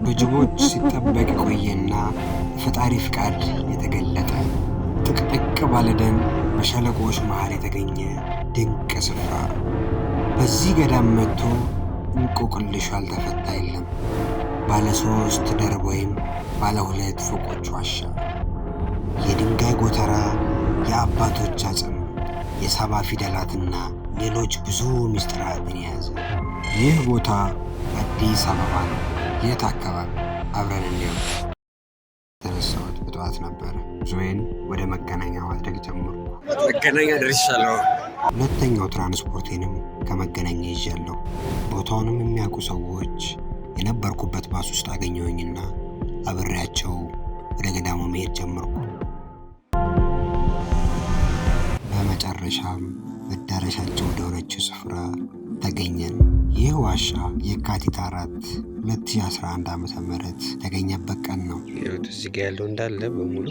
በጅቦች ሲጠበቅ ቆየና ፈጣሪ ፍቃድ የተገለጠ ጥቅጥቅ ባለ ደን በሸለቆዎች መሃል የተገኘ ድንቅ ስፍራ። በዚህ ገዳም መጥቶ እንቆቅልሹ ያልተፈታ የለም። ባለ 3 ደርብ ወይም ባለ 2 ፎቆች ዋሻ፣ የድንጋይ ጎተራ፣ የአባቶች አጽም፣ የሳባ ፊደላትና ሌሎች ብዙ ምስጢራትን የያዘ ይህ ቦታ አዲስ አበባ ነው። የት አካባቢ? አብረን እንየው። የተነሳሁት በጠዋት ነበር። ጉዞዬን ወደ መገናኛ ማድረግ ጀመርኩ። መገናኛ ደርሻለሁ። ሁለተኛው ትራንስፖርቴንም ከመገናኛ ይዣለሁ። ቦታውንም የሚያውቁ ሰዎች የነበርኩበት ባስ ውስጥ አገኘሁኝና አብሬያቸው ወደ ገዳሙ መሄድ ጀመርኩ። በመጨረሻም መዳረሻቸው ወደ ሆነችው ስፍራ ተገኘን። ይህ ዋሻ የካቲት 4 2011 ዓ.ም ተገኘበት ቀን ነው። ይኸውት እዚህ ጋ ያለው እንዳለ በሙሉ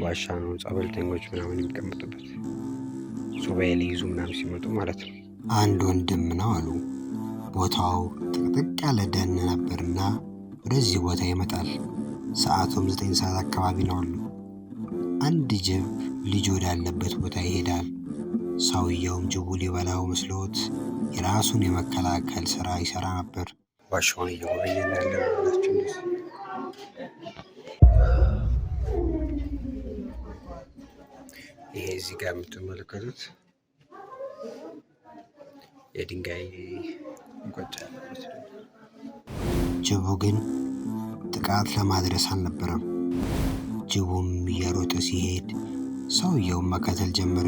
ዋሻ ነው። ጸበልተኞች ምናምን የሚቀመጡበት ሱባኤ ሊይዙ ምናምን ሲመጡ ማለት ነው። አንድ ወንድም ነው አሉ። ቦታው ጥቅጥቅ ያለ ደን ነበርና ወደዚህ ቦታ ይመጣል። ሰዓቱም 9 ሰዓት አካባቢ ነው አሉ። አንድ ጅብ ልጅ ወዳለበት ቦታ ይሄዳል። ሰውየውም ጅቡ ሊበላው መስሎት የራሱን የመከላከል ስራ ይሰራ ነበር። ዋሻውን እየጎበኘን ያለላችሁ ይሄ እዚህ ጋር የምትመለከቱት የድንጋይ እንቆጫ ያለበት ነው። ጅቡ ግን ጥቃት ለማድረስ አልነበረም። ጅቡም እየሮጠ ሲሄድ ሰውየውም መከተል ጀመረ።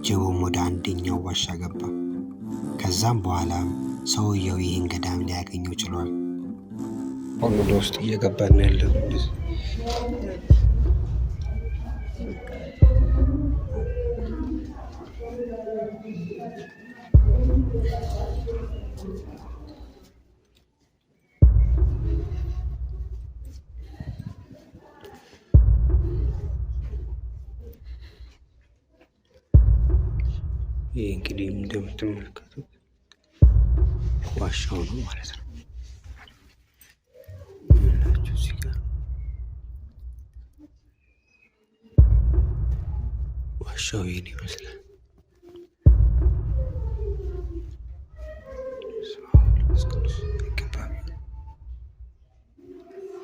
ጅቡም ወደ አንደኛው ዋሻ ገባ። ከዛም በኋላም ሰውየው ይህን ገዳም ሊያገኘው ችሏል። አሁን ወደ ውስጥ እየገባን ያለው ይህ እንግዲህ እንደምትመለከቱት ዋሻው ነው ማለት ነው። ምናችሁ እዚህ ጋር ዋሻው ይህን ይመስላል።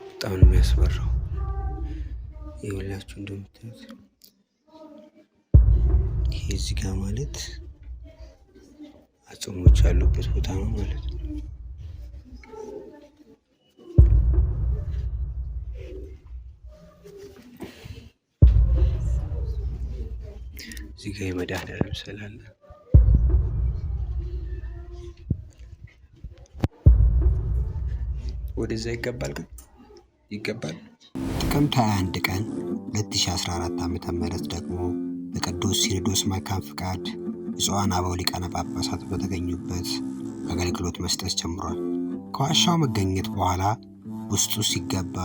በጣም ነው የሚያስፈራው። ይኸውላችሁ እንደምታዩት ይሄ እዚህ ጋር ማለት አጽሞች ያሉበት ቦታ ነው ማለት ነው። እዚህ ጋር የመድኃኒዓለም ምስል አለ። ወደዛ ይገባል ግን ይገባል። ጥቅምት 21 ቀን 2014 ዓ.ም ደግሞ በቅዱስ ሲኖዶስ መልካም ፍቃድ ብፁዓን አበው ሊቃነ ጳጳሳት በተገኙበት አገልግሎት መስጠት ጀምሯል። ከዋሻው መገኘት በኋላ ውስጡ ሲገባ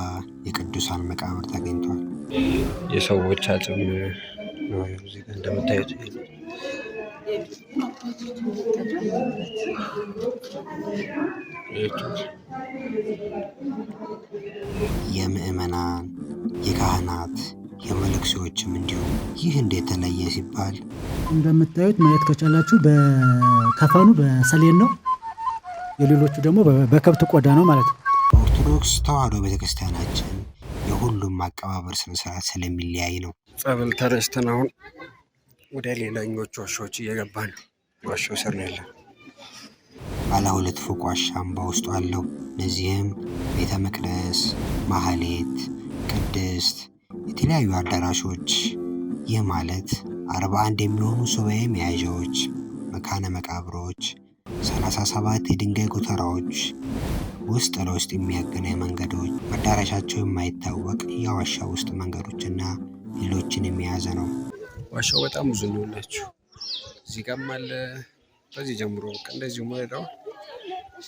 የቅዱሳን መቃብር ተገኝቷል። የሰዎች አጽም ነው እዚህ ጋር እንደምታዩት። የምዕመናን፣ የካህናት፣ የመነኩሴዎችም እንዲሁም። ይህ እንዴት ተለየ ሲባል እንደምታዩት ማየት ከቻላችሁ በከፈኑ በሰሌን ነው፣ የሌሎቹ ደግሞ በከብት ቆዳ ነው ማለት ነው። ኦርቶዶክስ ተዋሕዶ ቤተክርስቲያናችን የሁሉም አቀባበር ስነስርዓት ስለሚለያይ ነው። ጸበል ተረስተን አሁን ወደ ሌላኞቹ ዋሻዎች እየገባ ነው። ዋሻው ስር ነው ያለው። ባለ 2 ፎቅ ዋሻም በውስጡ አለው። እነዚህም ቤተ መቅደስ፣ ማህሌት፣ ቅድስት፣ የተለያዩ አዳራሾች፣ ይህ ማለት 41 የሚሆኑ ሱባኤ መያዣዎች፣ መካነ መቃብሮች፣ 37 የድንጋይ ጎተራዎች፣ ውስጥ ለውስጥ የሚያገናኝ መንገዶች፣ መዳረሻቸው የማይታወቅ የዋሻ ውስጥ መንገዶችና ሌሎችን የሚያዘ ነው። ዋሻው በጣም ብዙ ነው ያላችሁ። እዚህ ጋርም አለ። በዚህ ጀምሮ በቃ እንደዚሁ ወረዳው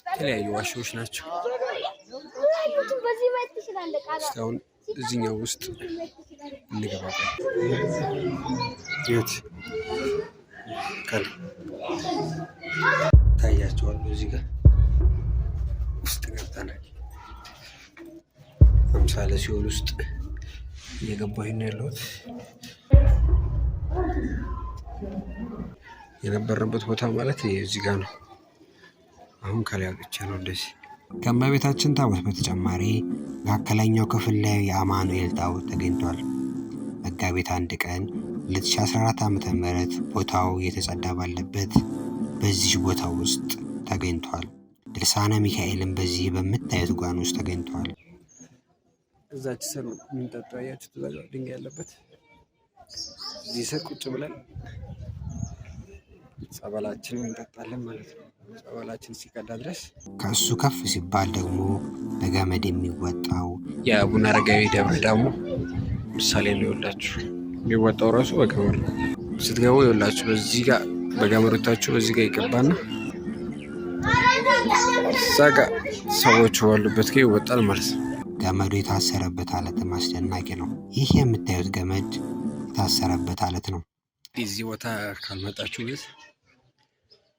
የተለያዩ ዋሻዎች ናቸው። እስካሁን እዚህኛው ውስጥ እንገባለን። የት ታያቸዋል። እዚህ ጋር ውስጥ ገብተናል። ያለ ሲኦል ውስጥ እየገባሁ ነው ያለሁት። የነበርንበት ቦታ ማለት እዚህ ጋር ነው። አሁን ከላይ ወጥቼ ነው እንደዚህ። ከእመቤታችን ታቦት በተጨማሪ መካከለኛው ክፍል ላይ የአማኑኤል ታቦት ተገኝቷል። መጋቢት 1 ቀን 2014 ዓ.ም ቦታው የተጸዳ ባለበት በዚህ ቦታ ውስጥ ተገኝቷል። ድርሳነ ሚካኤልም በዚህ በምታዩት ጓን ውስጥ ተገኝቷል። እዛች ስር የምንጠጣው አያችሁት? እዛ ጋር ድንጋይ ያለበት እዚህ ስር ቁጭ ብለን ጸበላችንን እንጠጣለን ማለት ነው። ጸበላችን ሲቀዳ ድረስ ከእሱ ከፍ ሲባል ደግሞ በገመድ የሚወጣው የአቡነ አረጋዊ ደብረ ዳሞ ምሳሌ ነው። ይኸውላችሁ የሚወጣው ራሱ በገመድ ነው። ስትገቡ ይኸውላችሁ በዚህ ጋር በገመዶታችሁ በዚህ ጋር ይገባና እዛ ጋር ሰዎቹ ባሉበት ጋር ይወጣል ማለት ነው። ገመዱ የታሰረበት አለትም አስደናቂ ነው። ይህ የምታዩት ገመድ የታሰረበት አለት ነው። እዚህ ቦታ ካልመጣችሁ ቤት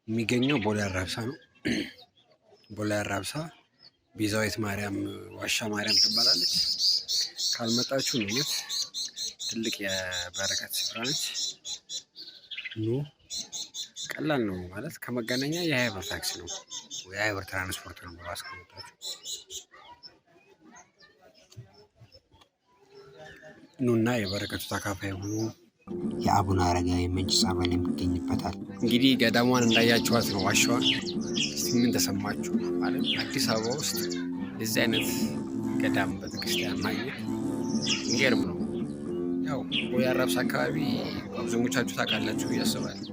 የሚገኘው ቦሌ አራብሳ ነው። ቦሌ አራብሳ ቤዛዊት ማርያም ዋሻ ማርያም ትባላለች። ካልመጣችሁ ነው ቤት ትልቅ የበረከት ስፍራ ነች። ኑ ቀላል ነው ማለት ከመገናኛ የ20 ብር ታክሲ ነው፣ የ20 ብር ትራንስፖርት ነው። በባስ ከመጣችሁ ኑና የበረከቱ ተካፋይ ሁኑ። የአቡነ አረጋዊ ምንጭ ጸበል የሚገኝበታል። እንግዲህ ገዳሟን እንዳያችኋት ነው ዋሻዋን። እስቲ ምን ተሰማችሁ? ማለት አዲስ አበባ ውስጥ እዚህ አይነት ገዳም ቤተክርስቲያን ማግኘት የሚገርም ነው። ያው ቦሌ አራብሳ አካባቢ ብዙዎቻችሁ ታውቃላችሁ እያስባለሁ።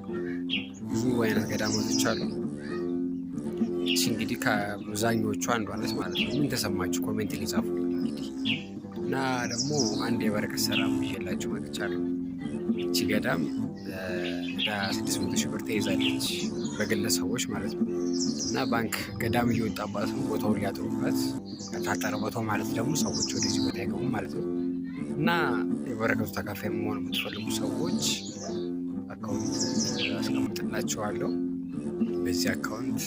ብዙ አይነት ገዳማቶች አሉ። እቺ እንግዲህ ከአብዛኞቹ አንዷ ነች ማለት ነው። ምን ተሰማችሁ? ኮሜንት ሊጻፉ እና ደግሞ አንድ የበረከት ሰላም ይዤላችሁ መጥቻለሁ። እቺ ገዳም ለ600 ሺህ ብር ተይዛለች በግለሰቦች ማለት ነው። እና ባንክ ገዳም እየወጣባት ነው ቦታውን ሊያጥሩበት። ከታጠረ ቦታው ማለት ደግሞ ሰዎች ወደዚህ ቦታ አይገቡም ማለት ነው። እና የበረከቱ ተካፋይ መሆን የምትፈልጉ ሰዎች አካውንት አስቀምጥላችኋለሁ። በዚህ አካውንት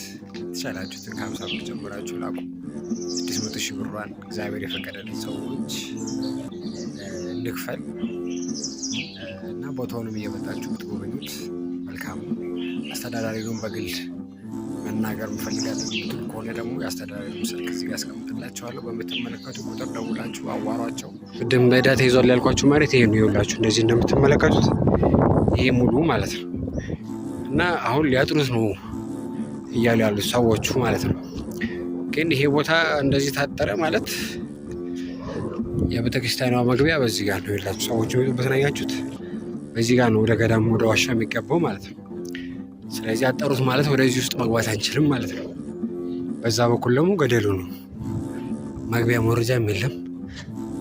ተቻላችሁትን ከ50 ብር ጀምራችሁ ላኩ። 600 ሺህ ብሯን እግዚአብሔር የፈቀደልን ሰዎች እንክፈል እና ቦታውንም እየመጣችሁ ብትጎበኙት መልካም ነው። አስተዳዳሪውን በግል መናገር እንፈልጋለን የምትሉ ከሆነ ደግሞ የአስተዳዳሪውን ስልክ እዚህ ጋር አስቀምጥላችኋለሁ። በምትመለከቱ ቁጥር ደውላችሁ አዋሯቸው። ቅድም በዕዳ ተይዟል ያልኳችሁ መሬት ይሄ ነው። ይኸውላችሁ እንደዚህ እንደምትመለከቱት ይሄ ሙሉ ማለት ነው። እና አሁን ሊያጥሩት ነው እያሉ ያሉት ሰዎቹ ማለት ነው። ግን ይሄ ቦታ እንደዚህ ታጠረ ማለት የቤተክርስቲያኗ መግቢያ በዚህ ጋር ነው። ይላችሁ ሰዎች የሚወጡበትን አያችሁት? በዚህ ጋር ነው ወደ ገዳሙ ወደ ዋሻ የሚገባው ማለት ነው። ስለዚህ አጠሩት ማለት ወደዚህ ውስጥ መግባት አንችልም ማለት ነው። በዛ በኩል ደግሞ ገደሉ ነው፣ መግቢያ መውረጃም የለም።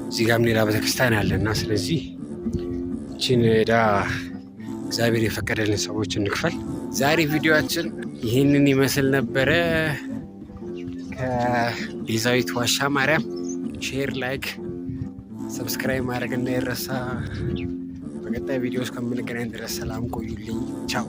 እዚህ ጋርም ሌላ ቤተክርስቲያን አለ እና ስለዚህ እቺን ዕዳ እግዚአብሔር የፈቀደልን ሰዎች እንክፈል። ዛሬ ቪዲዮአችን ይህንን ይመስል ነበረ። ከቤዛዊት ዋሻ ማርያም ሼር፣ ላይክ፣ ሰብስክራይብ ማድረግ እንዳይረሳ። በቀጣይ ቪዲዮ እስከምንገናኝ ድረስ ሰላም ቆዩልኝ። ቻው።